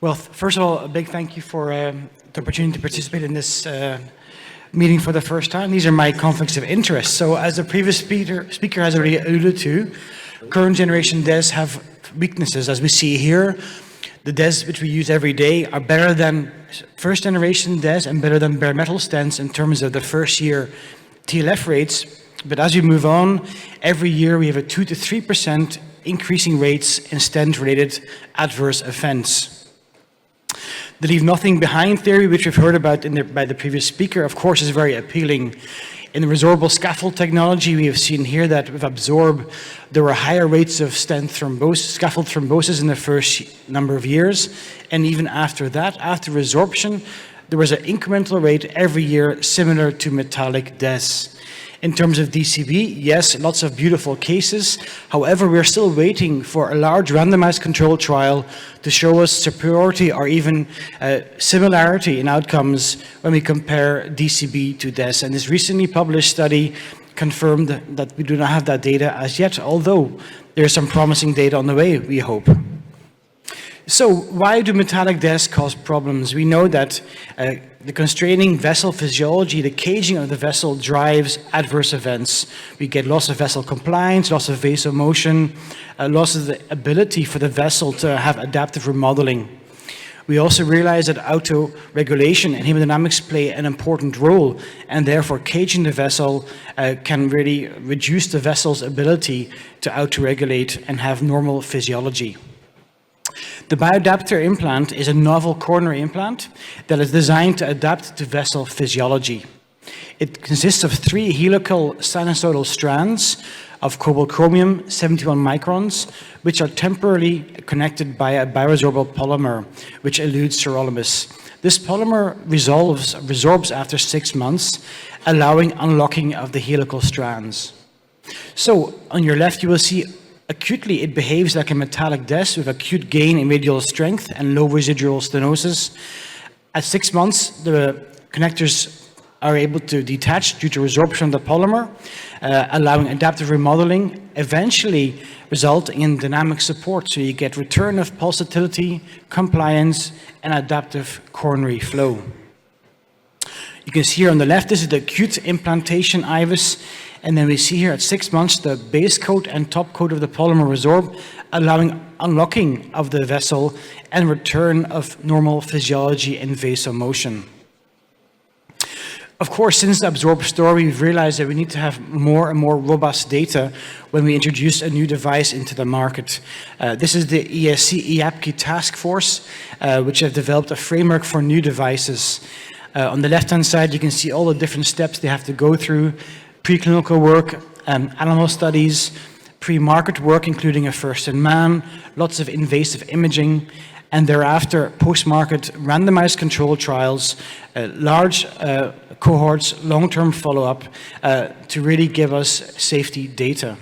Well, first of all, a big thank you for the opportunity to participate in this meeting for the first time. These are my conflicts of interest. So as the previous speaker has already alluded to, current generation DES have weaknesses. As we see here, the DES which we use every day are better than first generation DES and better than bare metal stents in terms of the first year TLF rates. But as we move on, every year we have a 2 to 3% increasing rates in stent-related adverse events. The leave nothing behind theory, which we've heard about by the previous speaker, of course, is very appealing. In the resorbable scaffold technology, we have seen here that with Absorb, there were higher rates of stent thrombosis, scaffold thrombosis in the first number of years. And even after that, after resorption, there was an incremental rate every year similar to metallic DES. In terms of DCB, yes, lots of beautiful cases. However, we're still waiting for a large randomized control trial to show us superiority or even similarity in outcomes when we compare DCB to DES. And this recently published study confirmed that we do not have that data as yet, although there's some promising data on the way, we hope. So why do metallic DES cause problems? We know that the constraining vessel physiology, the caging of the vessel, drives adverse events. We get loss of vessel compliance, loss of vasomotion, loss of the ability for the vessel to have adaptive remodeling. We also realize that auto-regulation and hemodynamics play an important role, and therefore caging the vessel can really reduce the vessel's ability to auto-regulate and have normal physiology. The Biodaptor implant is a novel coronary implant that is designed to adapt to vessel physiology. It consists of 3 helical sinusoidal strands of cobalt chromium 71 microns, which are temporarily connected by a bioresorbable polymer, which eludes sirolimus. This polymer resorbs after 6 months, allowing unlocking of the helical strands. So on your left, you will see acutely, it behaves like a metallic DES with acute gain in radial strength and low residual stenosis. At 6 months, the connectors are able to detach due to resorption of the polymer, allowing adaptive remodeling, eventually resulting in dynamic support. So you get return of pulsatility, compliance, and adaptive coronary flow. You can see here on the left, this is the acute implantation IVUS. And then we see here at 6 months, the base coat and top coat of the polymer resorb, allowing unlocking of the vessel and return of normal physiology and vasomotion. Of course, since the Absorb story, we've realized that we need to have more and more robust data when we introduce a new device into the market. This is the ESC-EAPCI task force, which have developed a framework for new devices. On the left-hand side, you can see all the different steps they have to go through. Preclinical work, animal studies, pre-market work, including a first-in-man, lots of invasive imaging, and thereafter post-market randomized control trials, large cohorts, long-term follow-up to really give us safety data.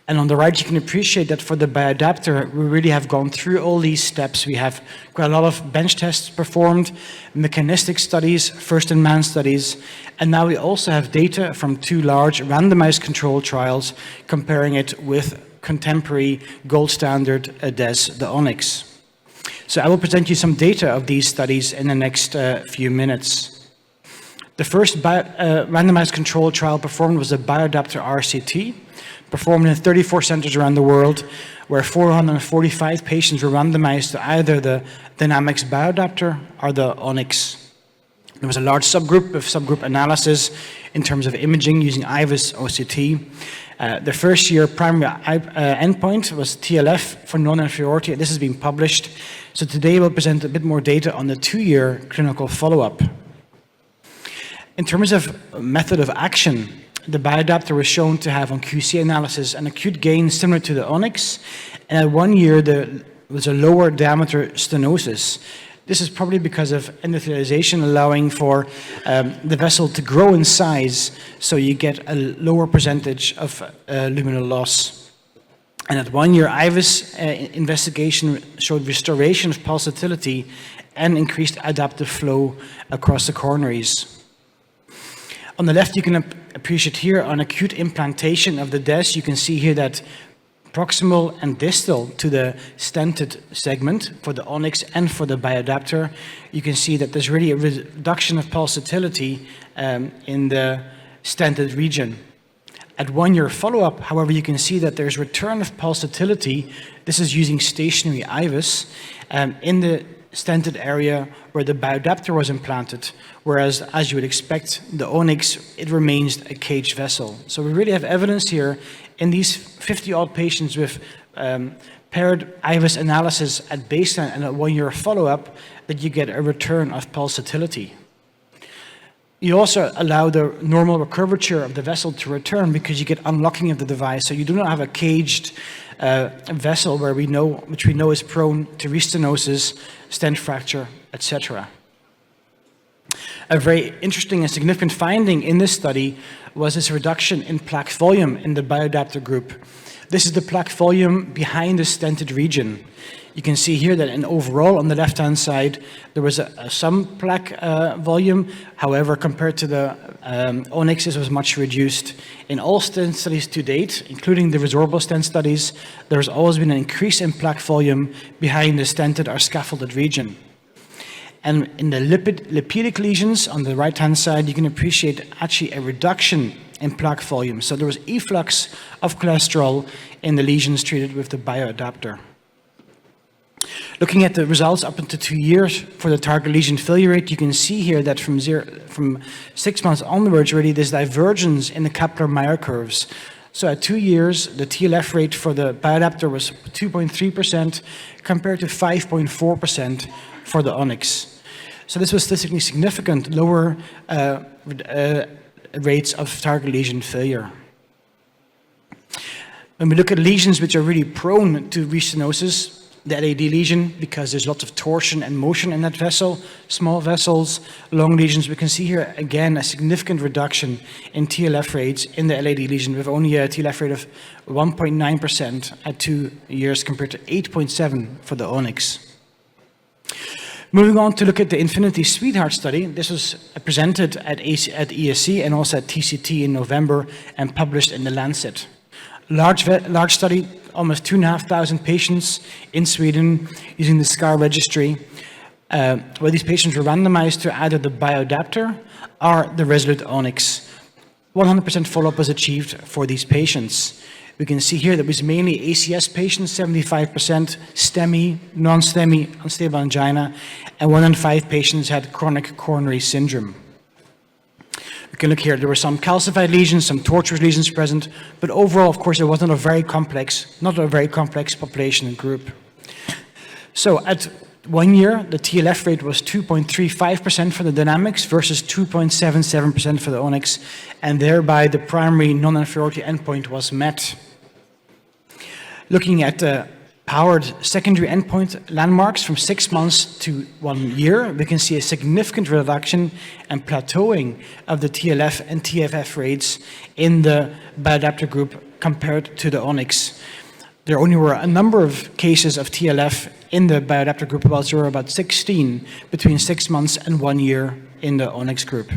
And on the right, you can appreciate that for the Biodaptor, we really have gone through all these steps. We have quite a lot of bench tests performed, mechanistic studies, first-in-man studies, and now we also have data from 2 large randomized control trials comparing it with contemporary gold standard DES, the Onyx. So I will present you some data of these studies in the next few minutes. The first randomized control trial performed was the Biodaptor RCT, performed in 34 centers around the world, where 445 patients were randomized to either the Dynamics Biodaptor or the Onyx. There was a large subgroup of subgroup analysis in terms of imaging using IVUS OCT. The first year primary endpoint was TLF for non-inferiority. This has been published. So today we'll present a bit more data on the 2-year clinical follow-up. In terms of method of action, the Biodaptor was shown to have on QC analysis an acute gain similar to the Onyx, and at 1 year there was a lower diameter stenosis. This is probably because of endothelialization allowing for the vessel to grow in size, so you get a lower percentage of luminal loss. And at 1 year, IVUS investigation showed restoration of pulsatility and increased adaptive flow across the coronaries. On the left, you can appreciate here on acute implantation of the DES, you can see here that proximal and distal to the stented segment for the onyx and for the biodaptor, you can see that there's really a reduction of pulsatility in the stented region. At 1 year follow-up, however, you can see that there's return of pulsatility. This is using stationary IVUS in the stented area where the biodaptor was implanted, whereas, as you would expect, the onyx, it remains a caged vessel. So we really have evidence here in these 50-odd patients with paired IVUS analysis at baseline and at 1 year follow-up that you get a return of pulsatility. You also allow the normal curvature of the vessel to return because you get unlocking of the device. So you do not have a caged vessel which we know is prone to restenosis, stent fracture, etc. A very interesting and significant finding in this study was this reduction in plaque volume in the biodaptor group. This is the plaque volume behind the stented region. You can see here that in overall on the left-hand side, there was some plaque volume. However, compared to the onyx, this was much reduced. In all stent studies to date, including the resorbable stent studies, there has always been an increase in plaque volume behind the stented or scaffolded region. And in the lipidic lesions on the right-hand side, you can appreciate actually a reduction in plaque volume. So there was efflux of cholesterol in the lesions treated with the bioadapter. Looking at the results up until 2 years for the target lesion failure rate, you can see here that from 6 months onwards, really, there's divergence in the Kaplan-Meier curves. So at 2 years, the TLF rate for the biodaptor was 2.3% compared to 5.4% for the onyx. So this was statistically significant, lower rates of target lesion failure. When we look at lesions which are really prone to restenosis, the LAD lesion, because there's lots of torsion and motion in that vessel, small vessels, long lesions, we can see here again a significant reduction in TLF rates in the LAD lesion with only a TLF rate of 1.9% at 2 years compared to 8.7% for the onyx. Moving on to look at the Infinity Sweetheart study. This was presented at ESC and also at TCT in November and published in The Lancet. Large study, almost 2,500 patients in Sweden using the SCAR registry, where these patients were randomized to either the biodaptor or the Resolute Onyx. 100% follow-up was achieved for these patients. We can see here that it was mainly ACS patients, 75%, STEMI, non-STEMI, unstable angina, and 1 in 5 patients had chronic coronary syndrome. We can look here, there were some calcified lesions, some tortuous lesions present, but overall, of course, it wasn't a very complex population and group. So at 1 year, the TLF rate was 2.35% for the dynamics versus 2.77% for the onyx, and thereby the primary non-inferiority endpoint was met. Looking at the powered secondary endpoint landmarks from 6 months to 1 year, we can see a significant reduction and plateauing of the TLF and TFF rates in the biodaptor group compared to the onyx. There only were a number of cases of TLF in the biodaptor group, whilst there were about 16 between 6 months and 1 year in the onyx group.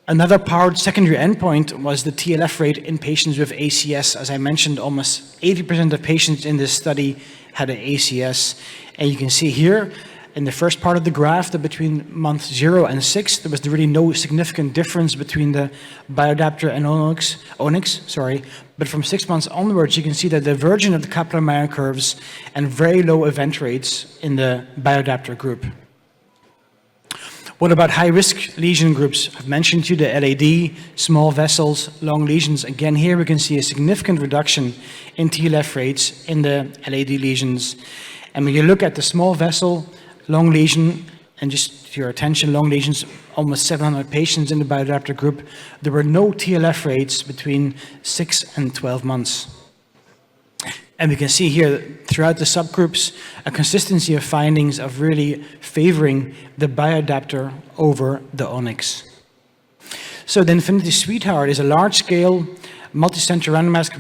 Another powered secondary endpoint was the TLF rate in patients with ACS. As I mentioned, almost 80% of patients in this study had an ACS. And you can see here in the first part of the graph that between month 0 and 6, there was really no significant difference between the biodaptor and onyx. But from 6 months onwards, you can see the divergence of the Kaplan-Meier curves and very low event rates in the biodaptor group. What about high-risk lesion groups? I've mentioned to you the LAD, small vessels, long lesions. Again, here we can see a significant reduction in TLF rates in the LAD lesions. And when you look at the small vessel, long lesion, and just to your attention, long lesions, almost 700 patients in the biodaptor group, there were no TLF rates between 6 and 12 months. And we can see here throughout the subgroups a consistency of findings of really favoring the biodaptor over the onyx. So the Infinity Sweetheart is a large-scale, multi-center randomized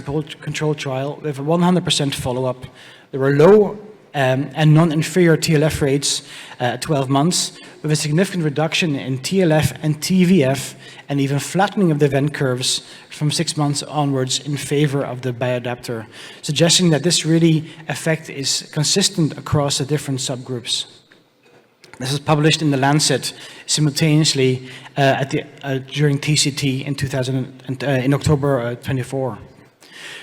controlled trial with a 100% follow-up. There were low and non-inferior TLF rates at 12 months, with a significant reduction in TLF and TVF, and even flattening of the event curves from 6 months onwards in favor of the bioadaptor, suggesting that this really effect is consistent across the different subgroups. This is published in The Lancet simultaneously during TCT in October 24.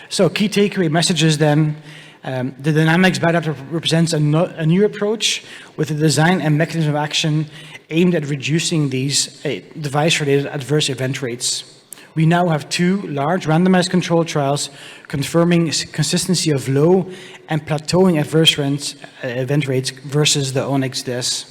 So key takeaway messages then. The dynamics bioadaptor represents a new approach with a design and mechanism of action aimed at reducing these device-related adverse event rates. We now have 2 large randomized controlled trials confirming consistency of low and plateauing adverse event rates versus the Onyx-DES.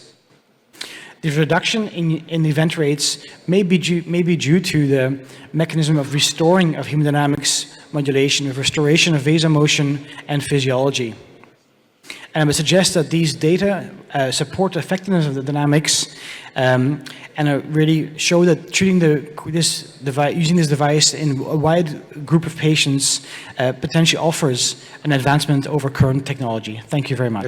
The reduction in event rates may be due to the mechanism of restoring of hemodynamics modulation with restoration of vasomotion and physiology. And I would suggest that these data support the effectiveness of the dynamics and really show that treating using this device in a wide group of patients potentially offers an advancement over current technology. Thank you very much.